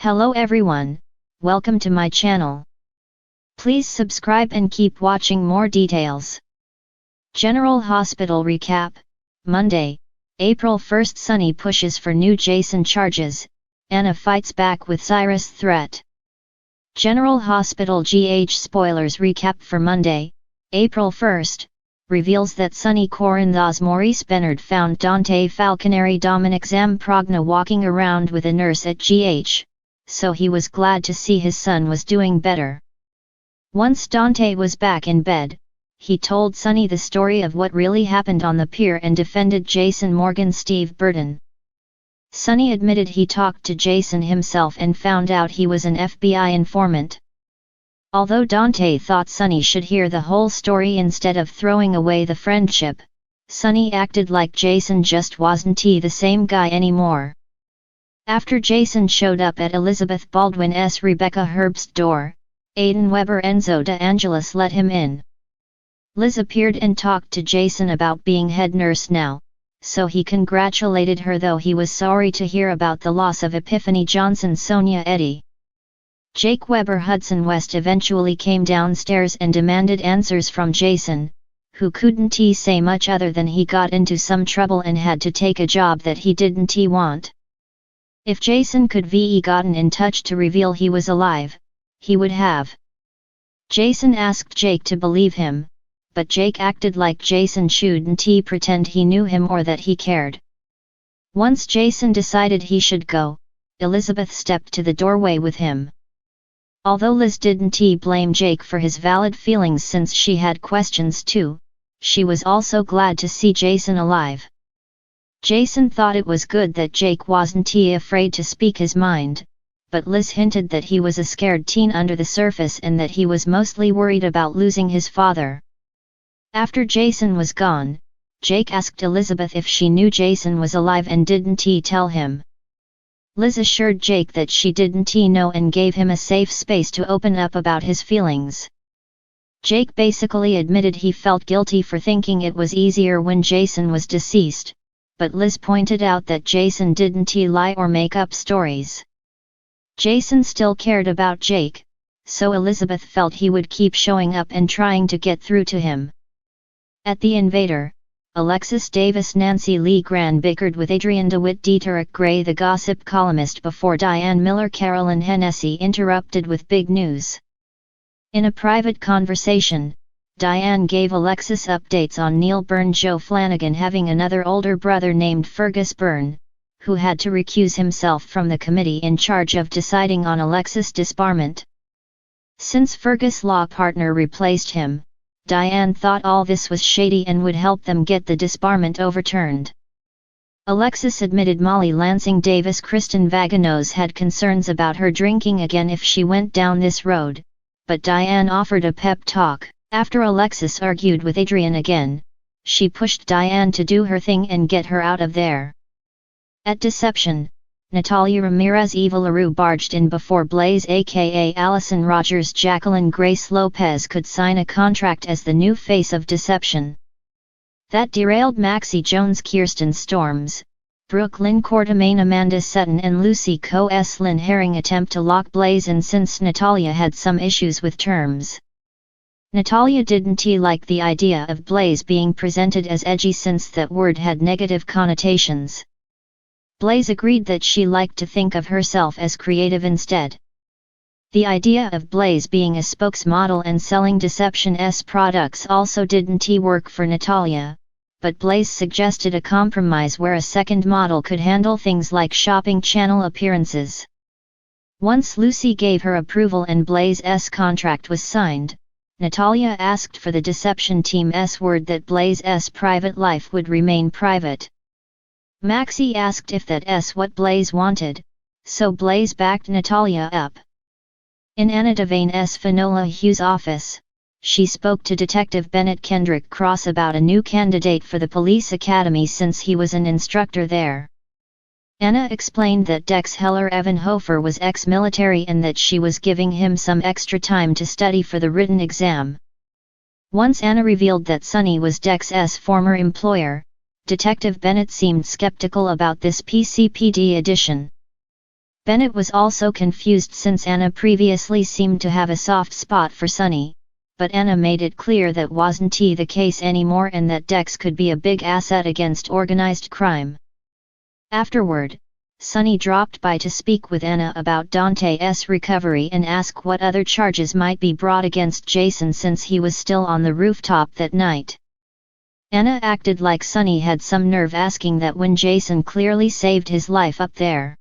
Hello everyone, welcome to my channel. Please subscribe and keep watching more details. General Hospital Recap, Monday, April 1st. Sunny pushes for new Jason charges, Anna fights back with Cyrus threat. General Hospital GH spoilers recap for Monday, April 1st, reveals that Sunny Corinthos Maurice Bernard found Dante Falconeri Dominic Zamprogna walking around with a nurse at GH, so he was glad to see his son was doing better. Once Dante was back in bed, he told Sunny the story of what really happened on the pier and defended Jason Morgan Steve Burton. Sunny admitted he talked to Jason himself and found out he was an FBI informant. Although Dante thought Sunny should hear the whole story instead of throwing away the friendship, Sunny acted like Jason just wasn't the same guy anymore. After Jason showed up at Elizabeth Baldwin's Rebecca Herbst door, Aidan Weber Enzo de Angelis let him in. Liz appeared and talked to Jason about being head nurse now, so he congratulated her, though he was sorry to hear about the loss of Epiphany Johnson Sonia Eddy. Jake Weber Hudson West eventually came downstairs and demanded answers from Jason, who couldn't say much other than he got into some trouble and had to take a job that he didn't want. If Jason could have gotten in touch to reveal he was alive, he would have. Jason asked Jake to believe him, but Jake acted like Jason shouldn't pretend he knew him or that he cared. Once Jason decided he should go, Elizabeth stepped to the doorway with him. Although Liz didn't blame Jake for his valid feelings since she had questions too, she was also glad to see Jason alive. Jason thought it was good that Jake wasn't afraid to speak his mind, but Liz hinted that he was a scared teen under the surface and that he was mostly worried about losing his father. After Jason was gone, Jake asked Elizabeth if she knew Jason was alive and didn't tell him. Liz assured Jake that she didn't know and gave him a safe space to open up about his feelings. Jake basically admitted he felt guilty for thinking it was easier when Jason was deceased, but Liz pointed out that Jason didn't lie or make up stories. Jason still cared about Jake, so Elizabeth felt he would keep showing up and trying to get through to him. At the Invader, Alexis Davis Nancy Lee Gran bickered with Adrian DeWitt Dieterich Gray the gossip columnist before Diane Miller Carolyn Hennessy interrupted with big news. In a private conversation, Diane gave Alexis updates on Neil Byrne Joe Flanagan having another older brother named Fergus Byrne, who had to recuse himself from the committee in charge of deciding on Alexis' disbarment. Since Fergus' law partner replaced him, Diane thought all this was shady and would help them get the disbarment overturned. Alexis admitted Molly Lansing Davis Kristen Vaganos had concerns about her drinking again if she went down this road, but Diane offered a pep talk. After Alexis argued with Adrian again, she pushed Diane to do her thing and get her out of there. At Deception, Natalia Ramirez Eva LaRue barged in before Blaze aka Allison Rogers Jacqueline Grace Lopez could sign a contract as the new face of Deception. That derailed Maxie Jones Kirsten Storms, Brooke Lynn Quartermain Amanda Sutton and Lucy Coe Lynn Herring attempt to lock Blaze in since Natalia had some issues with terms. Natalia didn't like the idea of Blaze being presented as edgy since that word had negative connotations. Blaze agreed that she liked to think of herself as creative instead. The idea of Blaze being a spokesmodel and selling Deception's products also didn't work for Natalia, but Blaze suggested a compromise where a second model could handle things like shopping channel appearances. Once Lucy gave her approval and Blaze's contract was signed, Natalia asked for the Deception team's word that Blaze's private life would remain private. Maxie asked if that's what Blaze wanted, so Blaze backed Natalia up. In Anna Devane's Finola Hughes' office, she spoke to Detective Bennett Kendrick Cross about a new candidate for the police academy since he was an instructor there. Anna explained that Dex Heller Evanhofer was ex-military and that she was giving him some extra time to study for the written exam. Once Anna revealed that Sunny was Dex's former employer, Detective Bennett seemed skeptical about this PCPD addition. Bennett was also confused since Anna previously seemed to have a soft spot for Sunny, but Anna made it clear that wasn't the case anymore and that Dex could be a big asset against organized crime. Afterward, Sunny dropped by to speak with Anna about Dante's recovery and ask what other charges might be brought against Jason since he was still on the rooftop that night. Anna acted like Sunny had some nerve asking that when Jason clearly saved his life up there.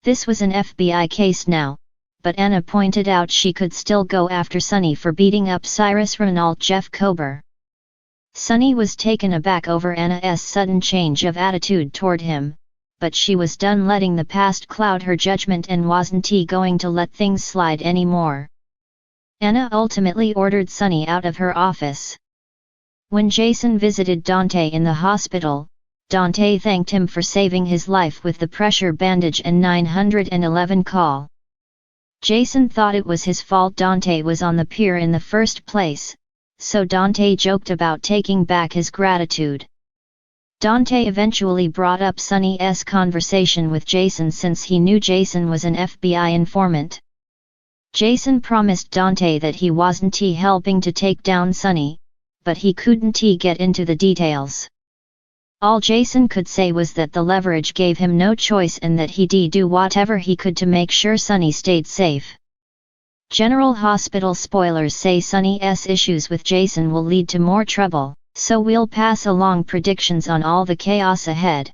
This was an FBI case now, but Anna pointed out she could still go after Sunny for beating up Cyrus Renault Jeff Kober. Sunny was taken aback over Anna's sudden change of attitude toward him, but she was done letting the past cloud her judgment and wasn't going to let things slide anymore. Anna ultimately ordered Sunny out of her office. When Jason visited Dante in the hospital, Dante thanked him for saving his life with the pressure bandage and 911 call. Jason thought it was his fault Dante was on the pier in the first place, so Dante joked about taking back his gratitude. Dante eventually brought up Sunny's conversation with Jason since he knew Jason was an FBI informant. Jason promised Dante that he wasn't helping to take down Sunny, but he couldn't get into the details. All Jason could say was that the leverage gave him no choice and that he'd do whatever he could to make sure Sunny stayed safe. General Hospital spoilers say Sunny's issues with Jason will lead to more trouble, so we'll pass along predictions on all the chaos ahead.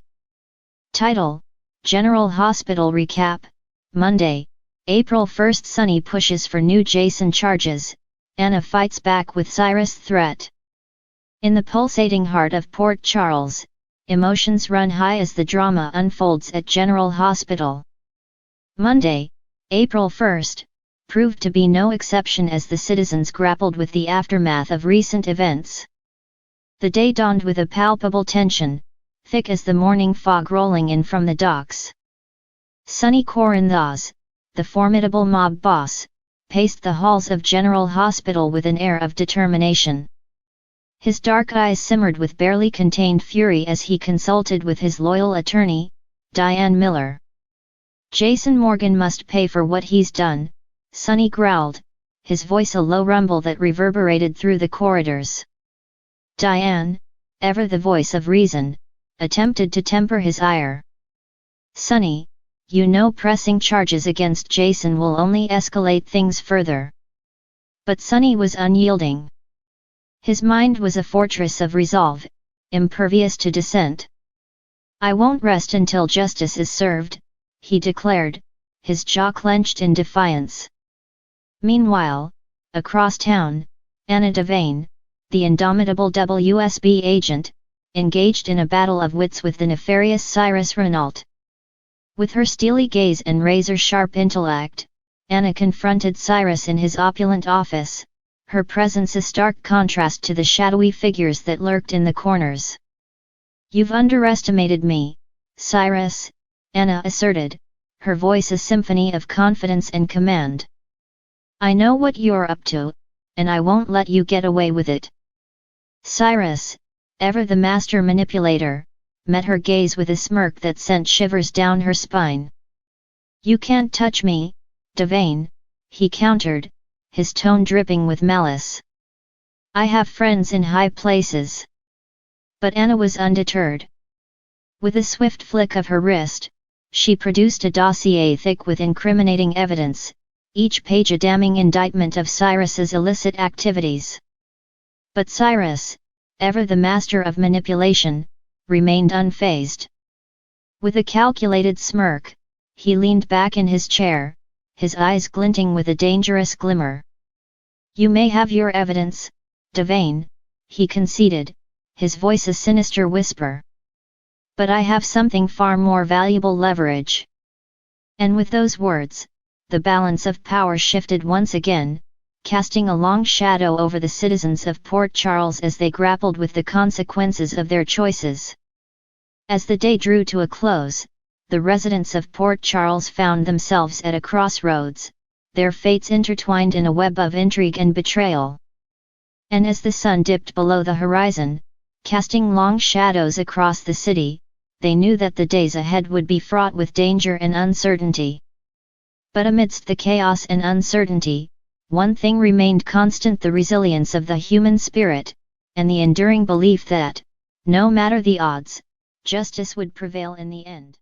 Title: General Hospital Recap, Monday, April 1. Sunny pushes for new Jason charges, Anna fights back with Cyrus' threat. In the pulsating heart of Port Charles, emotions run high as the drama unfolds at General Hospital. Monday, April 1, proved to be no exception as the citizens grappled with the aftermath of recent events. The day dawned with a palpable tension, thick as the morning fog rolling in from the docks. Sunny Corinthos, the formidable mob boss, paced the halls of General Hospital with an air of determination. His dark eyes simmered with barely contained fury as he consulted with his loyal attorney, Diane Miller. Jason Morgan must pay for what he's done, Sunny growled, his voice a low rumble that reverberated through the corridors. Diane, ever the voice of reason, attempted to temper his ire. Sunny, you know pressing charges against Jason will only escalate things further. But Sunny was unyielding. His mind was a fortress of resolve, impervious to dissent. I won't rest until justice is served, he declared, his jaw clenched in defiance. Meanwhile, across town, Anna Devane, the indomitable WSB agent, engaged in a battle of wits with the nefarious Cyrus Renault. With her steely gaze and razor-sharp intellect, Anna confronted Cyrus in his opulent office, her presence a stark contrast to the shadowy figures that lurked in the corners. You've underestimated me, Cyrus, Anna asserted, her voice a symphony of confidence and command. I know what you're up to, and I won't let you get away with it. Cyrus, ever the master manipulator, met her gaze with a smirk that sent shivers down her spine. You can't touch me, Devane, he countered, his tone dripping with malice. I have friends in high places. But Anna was undeterred. With a swift flick of her wrist, she produced a dossier thick with incriminating evidence, each page a damning indictment of Cyrus's illicit activities. But Cyrus, ever the master of manipulation, remained unfazed. With a calculated smirk, he leaned back in his chair, his eyes glinting with a dangerous glimmer. You may have your evidence, Devane, he conceded, his voice a sinister whisper. But I have something far more valuable leverage. And with those words, the balance of power shifted once again, casting a long shadow over the citizens of Port Charles as they grappled with the consequences of their choices. As the day drew to a close, the residents of Port Charles found themselves at a crossroads, their fates intertwined in a web of intrigue and betrayal. And as the sun dipped below the horizon, casting long shadows across the city, they knew that the days ahead would be fraught with danger and uncertainty. But amidst the chaos and uncertainty, one thing remained constant: the resilience of the human spirit, and the enduring belief that, no matter the odds, justice would prevail in the end.